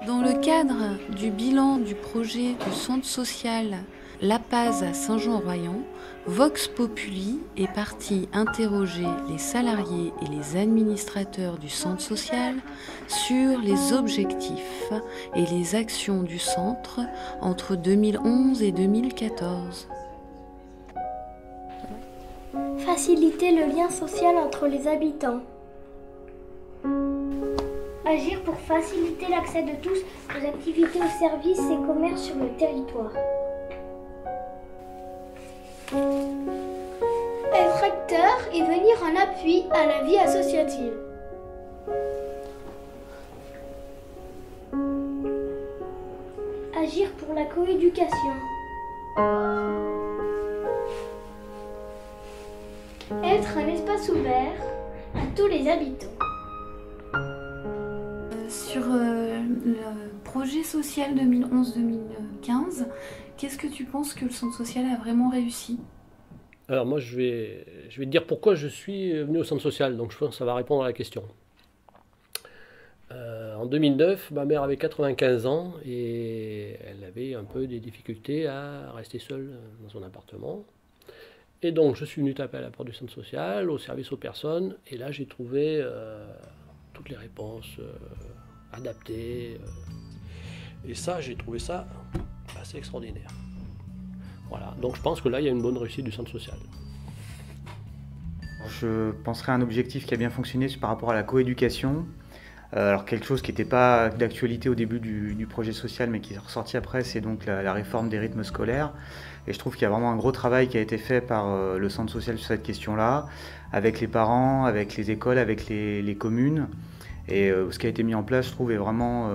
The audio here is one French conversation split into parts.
Dans le cadre du bilan du projet du centre social La Paz à Saint-Jean-Royan, Vox Populi est parti interroger les salariés et les administrateurs du centre social sur les objectifs et les actions du centre entre 2011 et 2014. Faciliter le lien social entre les habitants. Agir pour faciliter l'accès de tous aux activités, aux services et commerces sur le territoire. Être acteur et venir en appui à la vie associative. Agir pour la coéducation. Être un espace ouvert à tous les habitants. Sur le projet social 2011-2015, qu'est-ce que tu penses que le centre social a vraiment réussi ? Alors moi je vais te dire pourquoi je suis venu au centre social, donc je pense que ça va répondre à la question. En 2009, ma mère avait 95 ans et elle avait un peu des difficultés à rester seule dans son appartement. Et donc je suis venu taper à la porte du centre social, au service aux personnes, et là j'ai trouvé toutes les réponses adaptées. Et ça, j'ai trouvé ça assez extraordinaire. Voilà, donc je pense que là, il y a une bonne réussite du centre social. Je penserais à un objectif qui a bien fonctionné par rapport à la coéducation. Alors quelque chose qui n'était pas d'actualité au début du projet social, mais qui est ressorti après, c'est donc la réforme des rythmes scolaires. Et je trouve qu'il y a vraiment un gros travail qui a été fait par le centre social sur cette question-là, avec les parents, avec les écoles, avec les communes. Et ce qui a été mis en place, je trouve, est vraiment,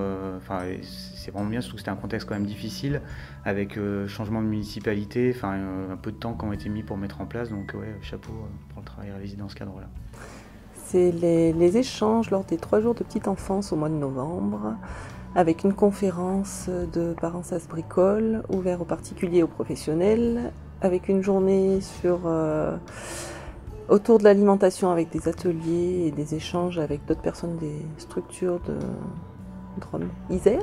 c'est vraiment bien. Je trouve que c'était un contexte quand même difficile, avec changement de municipalité, un peu de temps qui ont été mis pour mettre en place. Donc ouais, chapeau pour le travail réalisé dans ce cadre-là. C'est les échanges lors des 3 jours de petite enfance au mois de novembre, avec une conférence de parents ça se bricole, ouvert aux particuliers et aux professionnels, avec une journée autour de l'alimentation avec des ateliers et des échanges avec d'autres personnes des structures de Isère,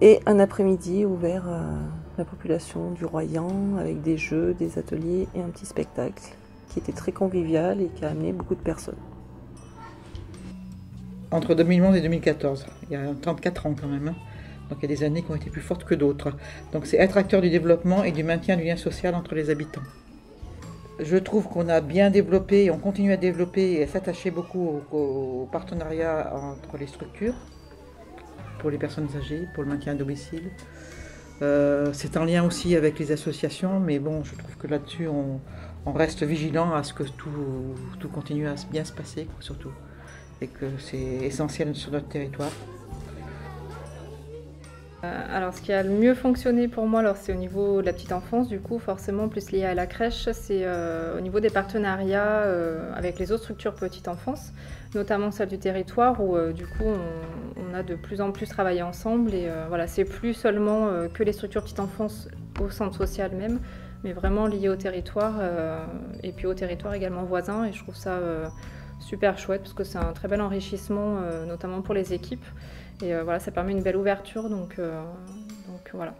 et un après-midi ouvert à la population du Royan avec des jeux, des ateliers et un petit spectacle qui était très convivial et qui a amené beaucoup de personnes. Entre 2011 et 2014, il y a 34 ans quand même. Donc il y a des années qui ont été plus fortes que d'autres. Donc c'est être acteur du développement et du maintien du lien social entre les habitants. Je trouve qu'on a bien développé, on continue à développer et à s'attacher beaucoup au partenariat entre les structures, pour les personnes âgées, pour le maintien à domicile. C'est en lien aussi avec les associations, mais bon, je trouve que là-dessus, on reste vigilant à ce que tout continue à bien se passer, surtout, et que c'est essentiel sur notre territoire. Alors ce qui a le mieux fonctionné pour moi, c'est au niveau de la petite enfance, du coup forcément plus lié à la crèche, c'est au niveau des partenariats avec les autres structures petite enfance, notamment celle du territoire où du coup on a de plus en plus travaillé ensemble et voilà, c'est plus seulement que les structures petite enfance au centre social même, mais vraiment lié au territoire et puis au territoire également voisin, et je trouve ça super chouette parce que c'est un très bel enrichissement notamment pour les équipes. Et voilà, ça permet une belle ouverture, donc voilà,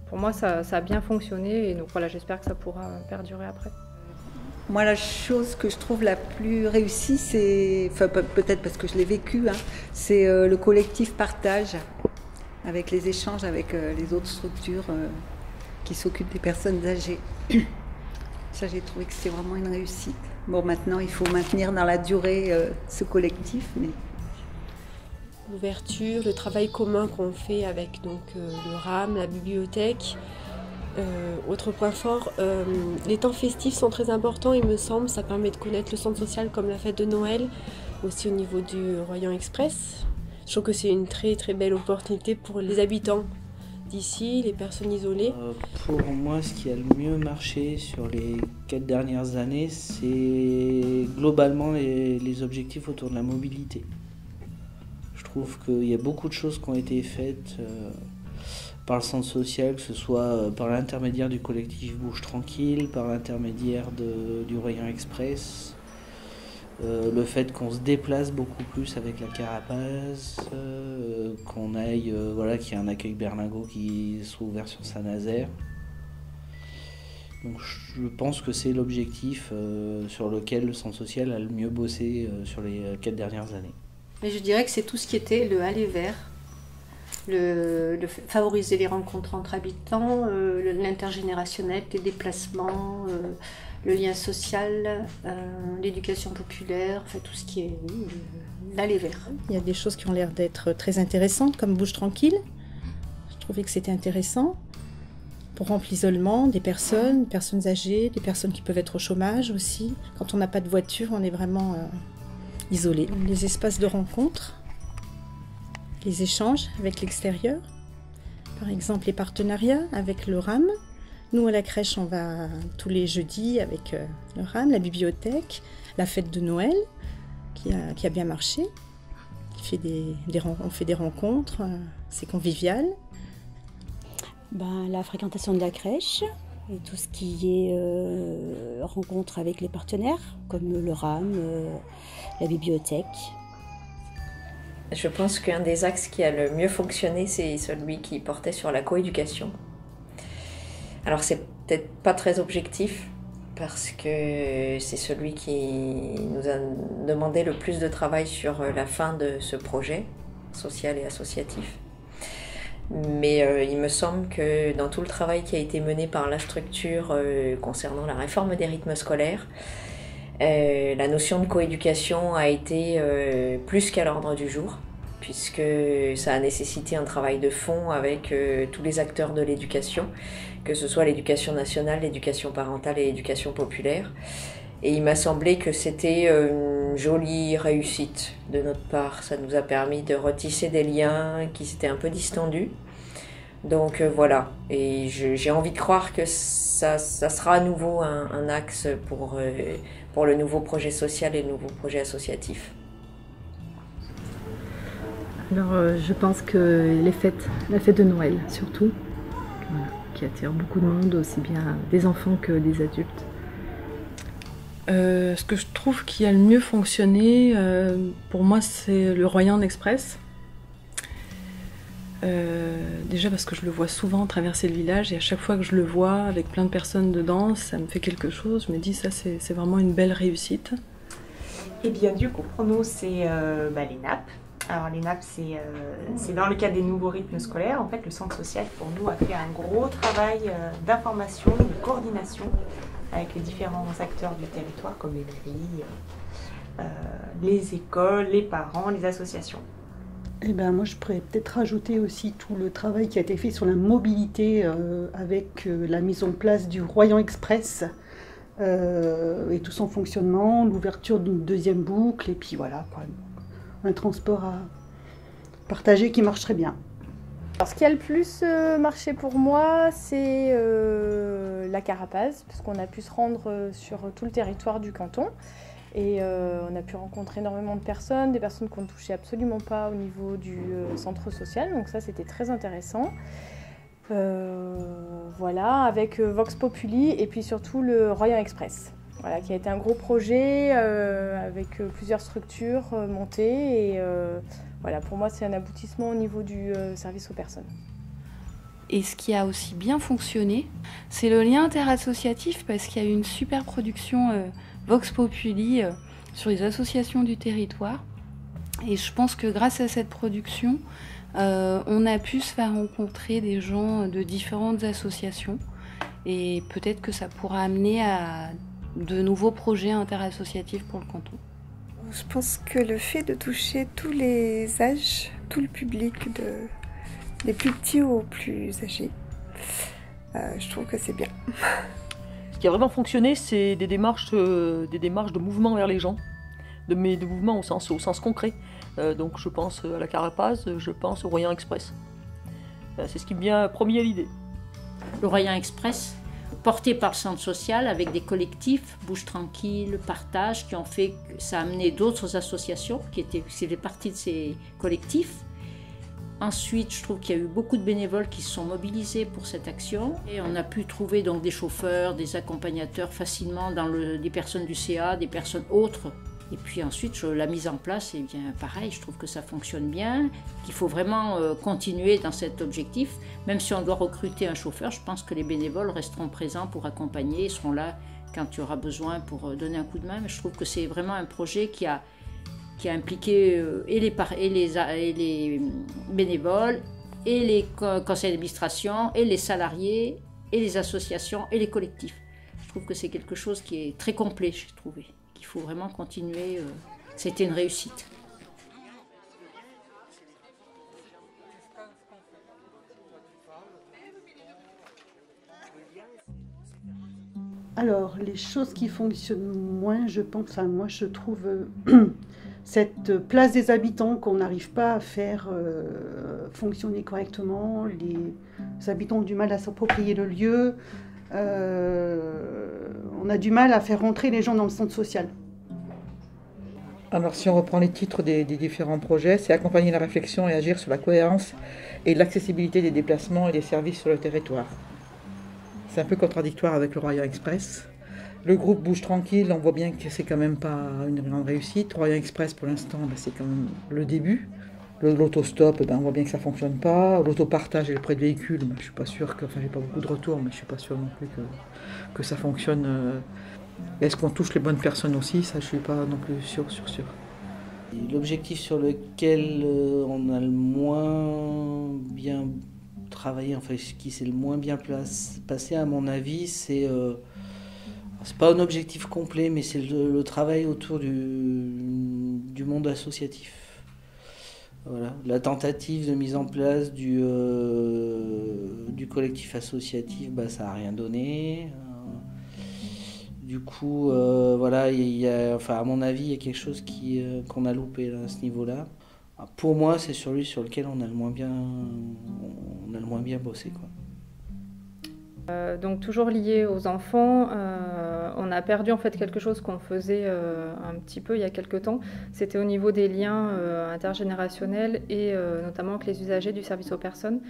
pour moi ça a bien fonctionné, et donc voilà, j'espère que ça pourra perdurer après. Moi, la chose que je trouve la plus réussie, c'est, peut-être parce que je l'ai vécu, c'est le collectif partage, avec les échanges avec les autres structures qui s'occupent des personnes âgées. Ça, j'ai trouvé que c'était vraiment une réussite. Bon, maintenant, il faut maintenir dans la durée ce collectif, mais... L'ouverture, le travail commun qu'on fait avec le RAM, la bibliothèque. Autre point fort, les temps festifs sont très importants, il me semble. Ça permet de connaître le centre social comme la fête de Noël, aussi au niveau du Royan Express. Je trouve que c'est une très très belle opportunité pour les habitants d'ici, les personnes isolées. Pour moi, ce qui a le mieux marché sur les 4 dernières années, c'est globalement les objectifs autour de la mobilité. Je trouve qu'il y a beaucoup de choses qui ont été faites par le centre social, que ce soit par l'intermédiaire du collectif Bouge Tranquille, par l'intermédiaire du Royan Express, Le fait qu'on se déplace beaucoup plus avec la carapace, qu'on aille, voilà, qu'il y ait un accueil berlingot qui soit ouvert sur Saint-Nazaire. Donc je pense que c'est l'objectif sur lequel le centre social a le mieux bossé sur les 4 dernières années. Mais je dirais que c'est tout ce qui était le aller vers, favoriser les rencontres entre habitants, l'intergénérationnel, les déplacements, le lien social, l'éducation populaire, enfin tout ce qui est l'aller vers. Il y a des choses qui ont l'air d'être très intéressantes, comme Bouge Tranquille. Je trouvais que c'était intéressant pour rompre l'isolement des personnes âgées, des personnes qui peuvent être au chômage aussi. Quand on n'a pas de voiture, on est vraiment isolé. Les espaces de rencontre, les échanges avec l'extérieur, par exemple les partenariats avec le RAM. Nous, à la crèche, on va tous les jeudis avec le RAM, la bibliothèque, la fête de Noël, qui a bien marché. On fait des rencontres, c'est convivial. La fréquentation de la crèche et tout ce qui est rencontre avec les partenaires, comme le RAM, la bibliothèque. Je pense qu'un des axes qui a le mieux fonctionné, c'est celui qui portait sur la coéducation. Alors c'est peut-être pas très objectif, parce que c'est celui qui nous a demandé le plus de travail sur la fin de ce projet social et associatif. Mais il me semble que dans tout le travail qui a été mené par la structure concernant la réforme des rythmes scolaires, la notion de coéducation a été plus qu'à l'ordre du jour, puisque ça a nécessité un travail de fond avec tous les acteurs de l'éducation, que ce soit l'éducation nationale, l'éducation parentale et l'éducation populaire. Et il m'a semblé que c'était une jolie réussite de notre part. Ça nous a permis de retisser des liens qui s'étaient un peu distendus. Donc voilà, et j'ai envie de croire que ça sera à nouveau un axe pour le nouveau projet social et le nouveau projet associatif. Alors je pense que la fête de Noël surtout, qui attire beaucoup de monde, aussi bien des enfants que des adultes. Ce que je trouve qui a le mieux fonctionné, pour moi, c'est le Royan Express. Déjà parce que je le vois souvent traverser le village et à chaque fois que je le vois avec plein de personnes dedans, ça me fait quelque chose. Je me dis ça c'est vraiment une belle réussite. Et bien du coup pour nous c'est les NAP. Alors les NAP c'est dans le cadre des nouveaux rythmes scolaires. En fait le centre social pour nous a fait un gros travail d'information, de coordination avec les différents acteurs du territoire comme les mairies, les écoles, les parents, les associations. Moi, je pourrais peut-être rajouter aussi tout le travail qui a été fait sur la mobilité avec la mise en place du Royan Express et tout son fonctionnement, l'ouverture d'une deuxième boucle, et puis voilà, quoi. Un transport à partager qui marche très bien. Alors, ce qui a le plus marché pour moi, c'est la carapace, parce qu'on a pu se rendre sur tout le territoire du canton. Et on a pu rencontrer énormément de personnes, des personnes qu'on ne touchait absolument pas au niveau du centre social, donc ça c'était très intéressant. Voilà, avec Vox Populi et puis surtout le Royan Express, voilà, qui a été un gros projet avec plusieurs structures montées. Et voilà, pour moi c'est un aboutissement au niveau du service aux personnes. Et ce qui a aussi bien fonctionné, c'est le lien interassociatif, parce qu'il y a eu une super production Vox Populi sur les associations du territoire. Et je pense que grâce à cette production, on a pu se faire rencontrer des gens de différentes associations. Et peut-être que ça pourra amener à de nouveaux projets interassociatifs pour le canton. Je pense que le fait de toucher tous les âges, tout le public, des plus petits aux plus âgés, je trouve que c'est bien. Ce qui a vraiment fonctionné, c'est des démarches de mouvement vers les gens, de mouvement au sens concret. Donc je pense à la carapace, je pense au Royan Express. C'est ce qui me vient premier à l'idée. Le Royan Express, porté par le centre social avec des collectifs, Bouge Tranquille, Partage, qui ont fait que ça a amené d'autres associations qui faisaient partie de ces collectifs. Ensuite, je trouve qu'il y a eu beaucoup de bénévoles qui se sont mobilisés pour cette action. Et on a pu trouver donc des chauffeurs, des accompagnateurs facilement des personnes du CA, des personnes autres Et puis ensuite, la mise en place, eh bien, pareil, je trouve que ça fonctionne bien, qu'il faut vraiment continuer dans cet objectif. Même si on doit recruter un chauffeur, je pense que les bénévoles resteront présents pour accompagner, seront là quand il y aura besoin pour donner un coup de main. Mais je trouve que c'est vraiment un projet qui a impliqué et les bénévoles, et les conseils d'administration, et les salariés, et les associations, et les collectifs. Je trouve que c'est quelque chose qui est très complet, j'ai trouvé. Il faut vraiment continuer, c'était une réussite. Alors, les choses qui fonctionnent moins, je pense, moi je trouve cette place des habitants qu'on n'arrive pas à faire fonctionner correctement. Les habitants ont du mal à s'approprier le lieu. On a du mal à faire rentrer les gens dans le centre social. Alors si on reprend les titres des différents projets, c'est accompagner la réflexion et agir sur la cohérence et l'accessibilité des déplacements et des services sur le territoire. C'est un peu contradictoire avec le Royan Express. Le groupe Bouge Tranquille, on voit bien que c'est quand même pas une grande réussite. Royan Express pour l'instant, c'est quand même le début. L'autostop, on voit bien que ça ne fonctionne pas. L'autopartage et le prêt de véhicule, je ne suis pas sûr que... Enfin, j'ai pas beaucoup de retours, mais je ne suis pas sûr non plus que ça fonctionne. Est-ce qu'on touche les bonnes personnes aussi? Ça, je ne suis pas non plus sûr. L'objectif sur lequel on a le moins bien travaillé, enfin, ce qui s'est le moins bien passé, à mon avis, c'est pas un objectif complet, mais c'est le travail autour du monde associatif. Voilà, la tentative de mise en place du collectif associatif, ça n'a rien donné. Du coup, voilà, à mon avis, il y a quelque chose qu'on a loupé là, à ce niveau-là. Pour moi, c'est celui sur lequel on a le moins bien bossé, quoi. Donc toujours lié aux enfants, on a perdu en fait quelque chose qu'on faisait un petit peu il y a quelques temps. C'était au niveau des liens intergénérationnels et notamment avec les usagers du service aux personnes.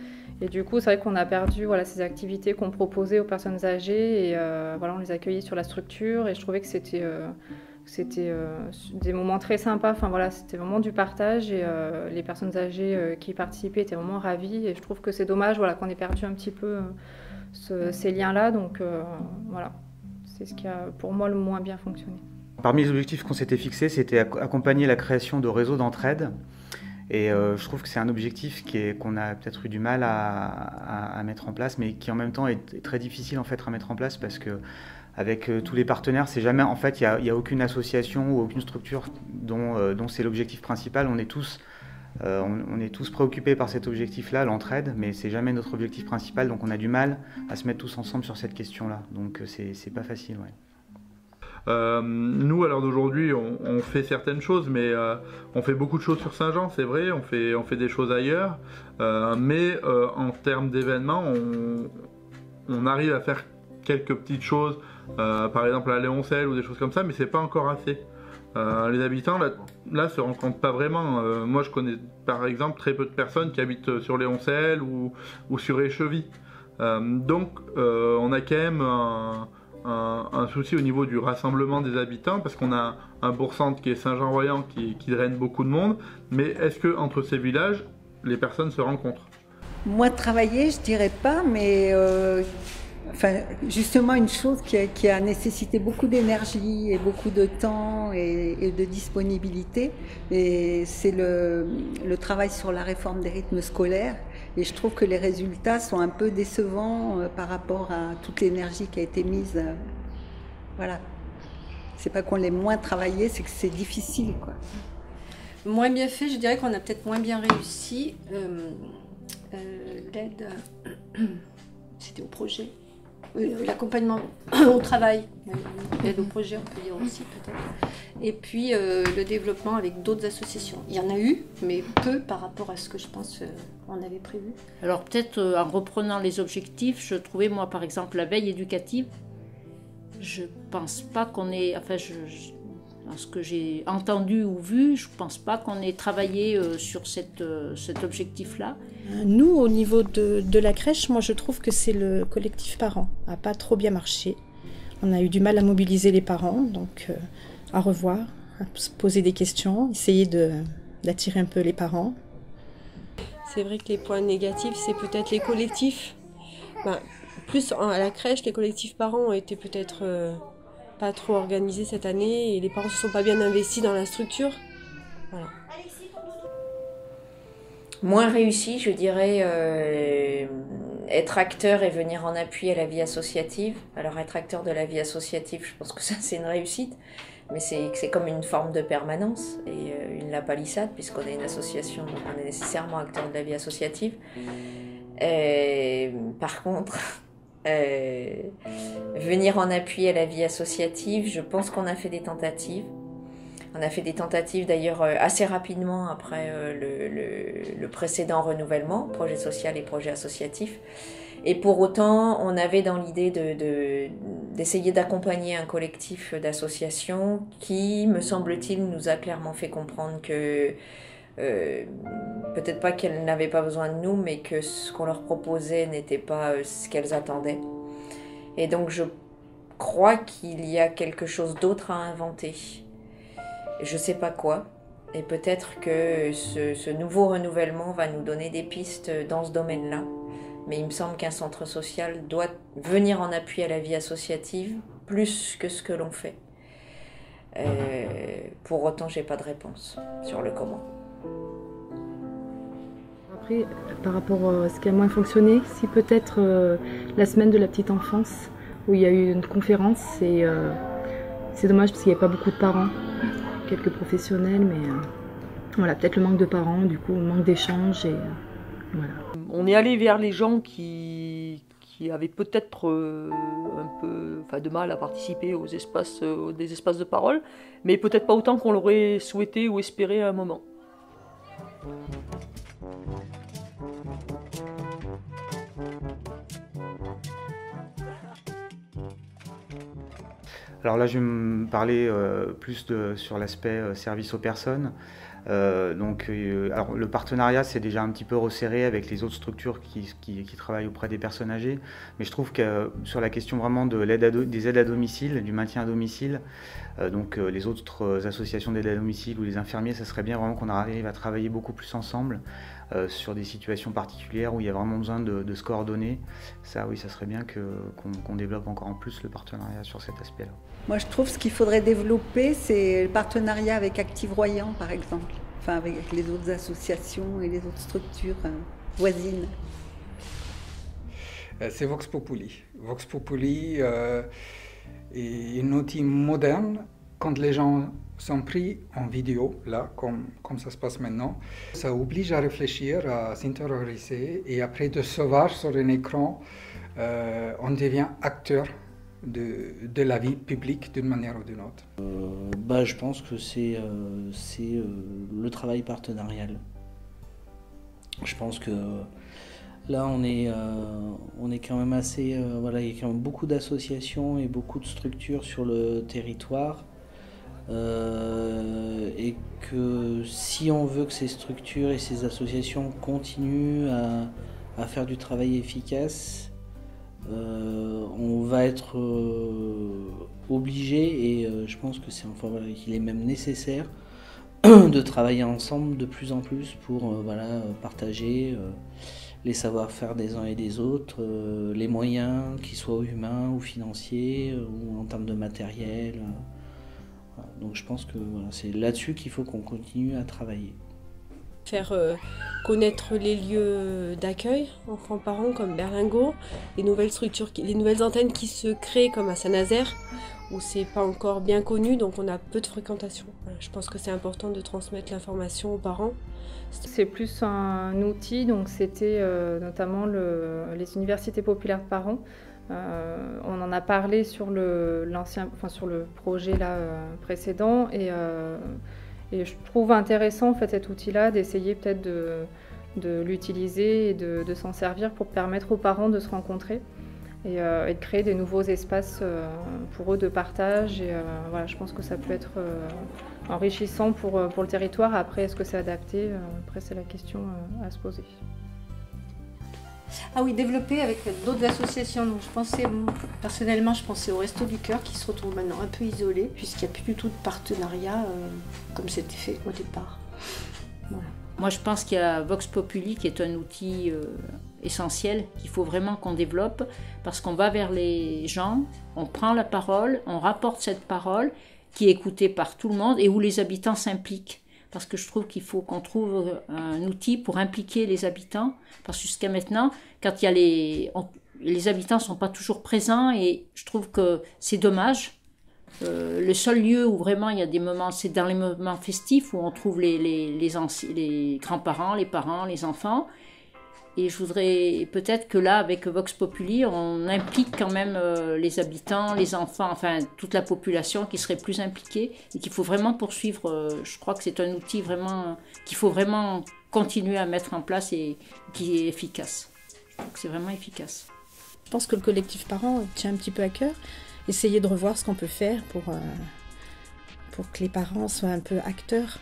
Et du coup, c'est vrai qu'on a perdu ces activités qu'on proposait aux personnes âgées et on les accueillait sur la structure. Et je trouvais que c'était des moments très sympas. Enfin c'était vraiment du partage et les personnes âgées qui participaient étaient vraiment ravies. Et je trouve que c'est dommage qu'on ait perdu un petit peu ces liens-là, donc c'est ce qui a pour moi le moins bien fonctionné. Parmi les objectifs qu'on s'était fixés, c'était accompagner la création de réseaux d'entraide. Et je trouve que c'est un objectif qu'on a peut-être eu du mal à mettre en place, mais qui en même temps est très difficile en fait à mettre en place parce que avec tous les partenaires, c'est jamais en fait il y a aucune association ou aucune structure dont c'est l'objectif principal. On est tous préoccupés par cet objectif-là, l'entraide, mais c'est jamais notre objectif principal, donc on a du mal à se mettre tous ensemble sur cette question-là. Donc c'est pas facile, ouais. Nous, à l'heure d'aujourd'hui, on fait certaines choses, mais on fait beaucoup de choses sur Saint-Jean, c'est vrai, on fait des choses ailleurs, mais en termes d'événements, on arrive à faire quelques petites choses, par exemple à Léoncel ou des choses comme ça, mais c'est pas encore assez. Les habitants là se rencontrent pas vraiment. Moi je connais par exemple très peu de personnes qui habitent sur Léoncel ou sur Échevy. Donc on a quand même un souci au niveau du rassemblement des habitants parce qu'on a un bourg-centre qui est Saint-Jean-Royan qui draine beaucoup de monde, mais est-ce que entre ces villages les personnes se rencontrent? Moi travailler je dirais pas, mais justement une chose qui a nécessité beaucoup d'énergie et beaucoup de temps et de disponibilité, et c'est le travail sur la réforme des rythmes scolaires. Et je trouve que les résultats sont un peu décevants par rapport à toute l'énergie qui a été mise. Voilà. C'est pas qu'on l'ait moins travaillé, c'est que c'est difficile, quoi. Moins bien fait, je dirais qu'on a peut-être moins bien réussi. L'aide, c'était au projet. L'accompagnement au travail, l'aide au projet, on peut dire aussi peut-être. Et puis le développement avec d'autres associations. Il y en a eu, mais peu par rapport à ce que je pense on avait prévu. Alors peut-être en reprenant les objectifs, je trouvais moi par exemple la veille éducative, je pense pas qu'on ait, dans ce que j'ai entendu ou vu, je pense pas qu'on ait travaillé sur cet objectif-là. Nous, au niveau de la crèche, moi je trouve que c'est le collectif parents n'a pas trop bien marché. On a eu du mal à mobiliser les parents, donc à revoir se poser des questions, essayer d'attirer un peu les parents. C'est vrai que les points négatifs, c'est peut-être les collectifs. Plus à la crèche, les collectifs parents ont été peut-être pas trop organisés cette année et les parents ne se sont pas bien investis dans la structure. Voilà. Moins réussi, je dirais, être acteur et venir en appui à la vie associative. Alors être acteur de la vie associative, je pense que ça c'est une réussite, mais c'est comme une forme de permanence et une lapalissade puisqu'on est une association, donc on est nécessairement acteur de la vie associative. Par contre, venir en appui à la vie associative, je pense qu'on a fait des tentatives. On a fait des tentatives d'ailleurs assez rapidement après le précédent renouvellement, projet social et projet associatif. Et pour autant, on avait dans l'idée d'essayer d'accompagner un collectif d'associations qui, me semble-t-il, nous a clairement fait comprendre que peut-être pas qu'elles n'avaient pas besoin de nous, mais que ce qu'on leur proposait n'était pas ce qu'elles attendaient. Et donc je crois qu'il y a quelque chose d'autre à inventer. Je sais pas quoi, et peut-être que ce nouveau renouvellement va nous donner des pistes dans ce domaine-là. Mais il me semble qu'un centre social doit venir en appui à la vie associative plus que ce que l'on fait. Pour autant, j'ai pas de réponse sur le comment. Après, par rapport à ce qui a moins fonctionné, si peut-être la semaine de la petite enfance, où il y a eu une conférence, c'est dommage parce qu'il n'y avait pas beaucoup de parents. Quelques professionnels, mais voilà, peut-être le manque de parents, du coup, le manque d'échanges. Voilà. On est allé vers les gens qui avaient peut-être un peu de mal à participer aux espaces, des espaces de parole, mais peut-être pas autant qu'on l'aurait souhaité ou espéré à un moment. Alors là, je vais me parler plus sur l'aspect service aux personnes. Alors, le partenariat s'est déjà un petit peu resserré avec les autres structures qui travaillent auprès des personnes âgées. Mais je trouve que sur la question vraiment de des aides à domicile, du maintien à domicile, les autres associations d'aide à domicile ou les infirmiers, ça serait bien vraiment qu'on arrive à travailler beaucoup plus ensemble sur des situations particulières où il y a vraiment besoin de se coordonner. Ça, oui, ça serait bien qu'on développe encore en plus le partenariat sur cet aspect-là. Moi, je trouve ce qu'il faudrait développer, c'est le partenariat avec Active Royan, par exemple. Enfin, avec les autres associations et les autres structures voisines. C'est Vox Populi. Vox Populi est un outil moderne quand les gens sont pris en vidéo, là, comme ça se passe maintenant. Ça oblige à réfléchir, à s'intérioriser et après de se voir sur un écran, on devient acteur de la vie publique d'une manière ou d'une autre. Je pense que c'est le travail partenarial. Je pense que là on est quand même assez... il y a quand même beaucoup d'associations et beaucoup de structures sur le territoire. Et que si on veut que ces structures et ces associations continuent à faire du travail efficace, on va être obligé, et je pense que qu'il est même nécessaire de travailler ensemble de plus en plus pour partager les savoir-faire des uns et des autres, les moyens, qu'ils soient humains ou financiers ou en termes de matériel. Donc je pense que c'est là-dessus qu'il faut qu'on continue à travailler. Faire connaître les lieux d'accueil enfants-parents comme Berlingot, les nouvelles structures, les nouvelles antennes qui se créent comme à Saint-Nazaire, où c'est pas encore bien connu, donc on a peu de fréquentation. Je pense que c'est important de transmettre l'information aux parents. C'est plus un outil, donc c'était notamment les universités populaires de parents. On en a parlé sur le projet là, précédent et je trouve intéressant en fait, cet outil-là d'essayer peut-être de l'utiliser et de s'en servir pour permettre aux parents de se rencontrer et de créer des nouveaux espaces pour eux de partage. Et je pense que ça peut être enrichissant pour le territoire. Après, est-ce que c'est adapté ? Après, c'est la question à se poser. Ah oui, développer avec d'autres associations. Donc personnellement, je pensais au Resto du Cœur qui se retrouve maintenant un peu isolé puisqu'il n'y a plus du tout de partenariat comme c'était fait au départ. Voilà. Moi, je pense qu'il y a Vox Populi qui est un outil essentiel qu'il faut vraiment qu'on développe parce qu'on va vers les gens, on prend la parole, on rapporte cette parole qui est écoutée par tout le monde et où les habitants s'impliquent. Parce que je trouve qu'il faut qu'on trouve un outil pour impliquer les habitants. Parce que jusqu'à maintenant, quand il y a les habitants ne sont pas toujours présents et je trouve que c'est dommage. Le seul lieu où vraiment il y a des moments, c'est dans les moments festifs où on trouve les grands-parents, les parents, les enfants. Et je voudrais peut-être que là, avec Vox Populi, on implique quand même les habitants, les enfants, enfin toute la population qui serait plus impliquée et qu'il faut vraiment poursuivre. Je crois que c'est un outil vraiment qu'il faut vraiment continuer à mettre en place et qui est efficace. Je trouve que c'est vraiment efficace. Je pense que le collectif parent tient un petit peu à cœur. Essayer de revoir ce qu'on peut faire pour que les parents soient un peu acteurs.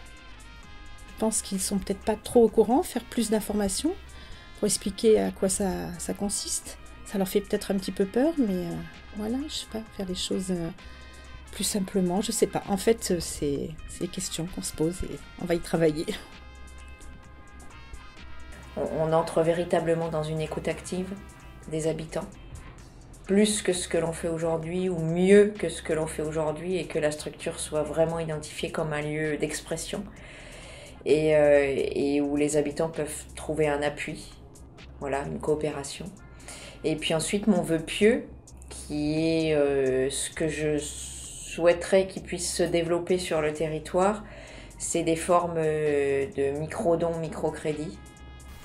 Je pense qu'ils sont peut-être pas trop au courant, faire plus d'informations pour expliquer à quoi ça consiste. Ça leur fait peut-être un petit peu peur, mais voilà, je sais pas, faire les choses plus simplement, je sais pas. En fait, c'est des questions qu'on se pose et on va y travailler. On entre véritablement dans une écoute active des habitants, plus que ce que l'on fait aujourd'hui ou mieux que ce que l'on fait aujourd'hui et que la structure soit vraiment identifiée comme un lieu d'expression et où les habitants peuvent trouver un appui. Voilà, une coopération. Et puis ensuite, mon vœu pieux, qui est ce que je souhaiterais qu'il puisse se développer sur le territoire, c'est des formes de micro-dons, micro-crédits.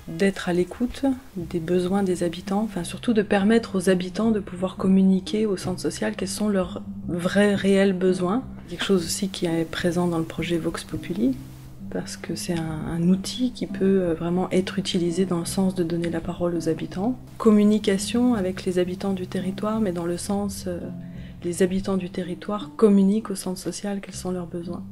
D'être à l'écoute des besoins des habitants, enfin surtout de permettre aux habitants de pouvoir communiquer au centre social quels sont leurs vrais, réels besoins. Quelque chose aussi qui est présent dans le projet Vox Populi, parce que c'est un outil qui peut vraiment être utilisé dans le sens de donner la parole aux habitants. Communication avec les habitants du territoire, mais dans le sens les habitants du territoire communiquent au centre social quels sont leurs besoins.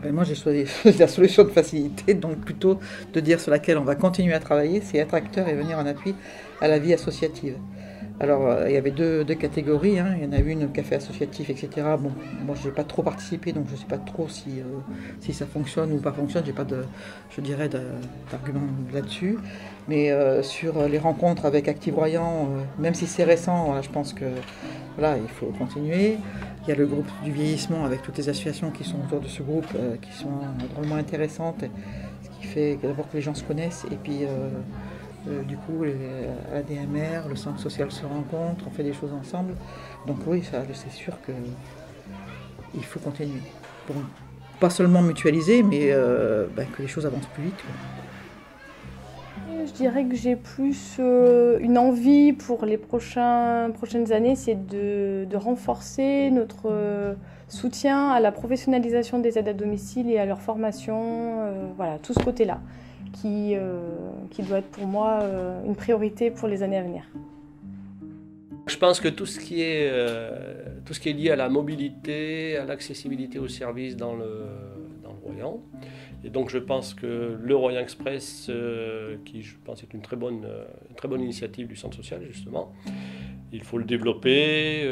Ben moi j'ai choisi la solution de facilité, donc plutôt de dire sur laquelle on va continuer à travailler, c'est être acteur et venir en appui à la vie associative. Alors il y avait deux catégories, hein. Il y en a une, café associatif, etc. Bon, moi je n'ai pas trop participé, donc je ne sais pas trop si ça fonctionne ou pas fonctionne, j'ai pas d'argument là-dessus. Mais sur les rencontres avec Active Royan, même si c'est récent, voilà, je pense que voilà, il faut continuer. Il y a le groupe du vieillissement avec toutes les associations qui sont autour de ce groupe, qui sont drôlement intéressantes, ce qui fait d'abord que les gens se connaissent et puis du coup l'ADMR, le centre social se rencontre, on fait des choses ensemble. Donc oui, ça, c'est sûr qu'il faut continuer. Pour pas seulement mutualiser, mais que les choses avancent plus vite. Je dirais que j'ai plus une envie pour les prochaines années, c'est de renforcer notre soutien à la professionnalisation des aides à domicile et à leur formation, voilà, tout ce côté-là, qui doit être pour moi une priorité pour les années à venir. Je pense que tout ce qui est lié à la mobilité, à l'accessibilité aux services dans le Royan. Et donc je pense que le Royan Express, qui je pense est une très bonne initiative du centre social justement, il faut le développer,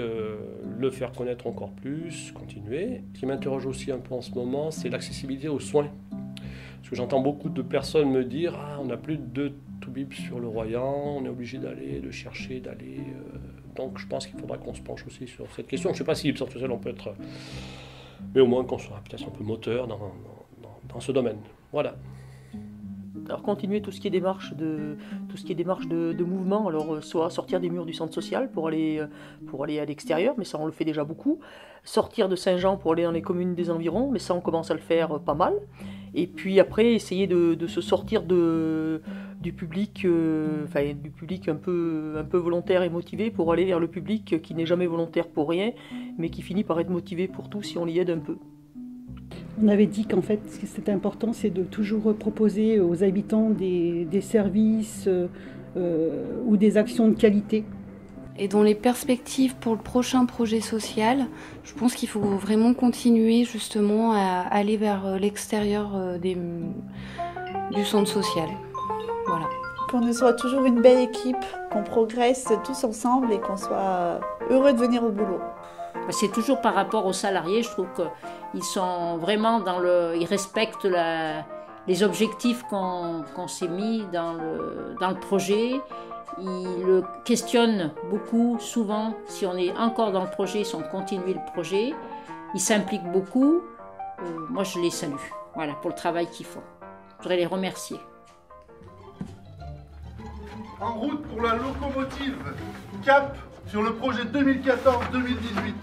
le faire connaître encore plus, continuer. Ce qui m'interroge aussi un peu en ce moment, c'est l'accessibilité aux soins. Parce que j'entends beaucoup de personnes me dire « Ah, on n'a plus de Toubib sur le Royan, on est obligé de chercher. Donc je pense qu'il faudra qu'on se penche aussi sur cette question. Je ne sais pas si le centre social on peut être... Mais au moins qu'on soit peut-être un peu moteur dans ce domaine. Voilà. Alors continuer tout ce qui est démarche de mouvement, alors soit sortir des murs du centre social pour aller à l'extérieur, mais ça on le fait déjà beaucoup. Sortir de Saint-Jean pour aller dans les communes des environs, mais ça on commence à le faire pas mal. Et puis après essayer de se sortir du public, du public un peu volontaire et motivé pour aller vers le public qui n'est jamais volontaire pour rien, mais qui finit par être motivé pour tout si on l'y aide un peu. On avait dit qu'en fait, ce qui était important, c'est de toujours proposer aux habitants des services ou des actions de qualité. Et dans les perspectives pour le prochain projet social, je pense qu'il faut vraiment continuer justement à aller vers l'extérieur du centre social. Voilà. qu'on soit toujours une belle équipe, qu'on progresse tous ensemble et qu'on soit heureux de venir au boulot. C'est toujours par rapport aux salariés, je trouve qu'ils sont vraiment ils respectent les objectifs qu'on s'est mis dans le projet. Ils le questionnent beaucoup, souvent, si on est encore dans le projet, si on continue le projet. Ils s'impliquent beaucoup. Moi, je les salue, voilà, pour le travail qu'ils font. Je voudrais les remercier. En route pour la locomotive, cap sur le projet 2014-2018.